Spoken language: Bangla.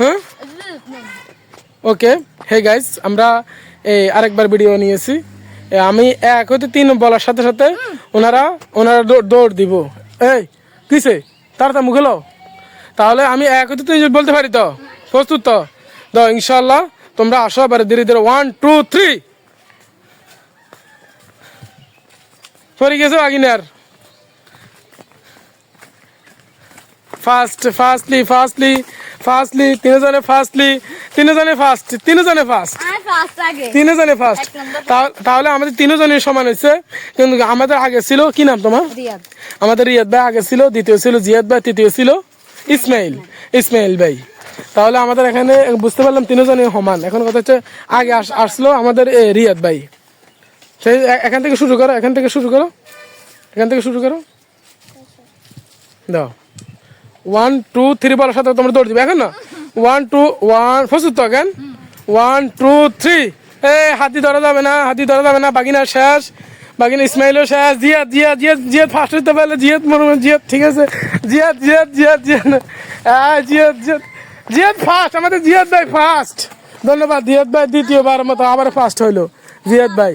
হ্যাঁ ওকে। হে গাইস, আমরা আরেকবার ভিডিও নিয়েছি। আমি 1 হতে 3 বলার সাথে সাথে ওনারা দৌড় দিব। এই কিসে তাড়াতাড়ি মুখে লো। তাহলে আমি 1 হতে 3 বলতে পারি তো? প্রস্তুত তো? দাও ইনশাল্লাহ। তোমরা আসো এবারে ধীরে ধীরে। 1 2 3 সরে গেছো আগিনার। ফাস্টলি তিনজনে ফাস্ট। তাহলে আমাদের তিনজনের সমান হয়েছে। কিন্তু আমাদের আগে ছিল কি নাম তোমার? আমাদের রিয়াদ ভাই আগে ছিল, দ্বিতীয় ছিল জিয়াদ ভাই, তৃতীয় ছিল ইসমাইল ভাই। তাহলে আমাদের এখানে বুঝতে পারলাম তিনজনের সমান। এখন কথা হচ্ছে আগে আসলো আমাদের রিয়াদ ভাই। সেই এখান থেকে শুরু করো। দাও 1 2 3 বলার সাথে তোমরা দৌড় দিবে এখন না। 1 2 1 প্রস্তুত তো? এখন 1 2 3 হাতি ধরা যাবে না। বাগিনা শেষ, বাগিনা ইসমাইলও শেষ। জিয়াদ ফার্স্ট হতে পারলে জিয়াদ ঠিক আছে। জিয়াদ ফার্স্ট, আমাদের জিয়াদ ভাই ফার্স্ট। ধন্যবাদ জিয়াদ ভাই, দ্বিতীয়বার মতো আবার ফার্স্ট হইলো জিয়াদ ভাই।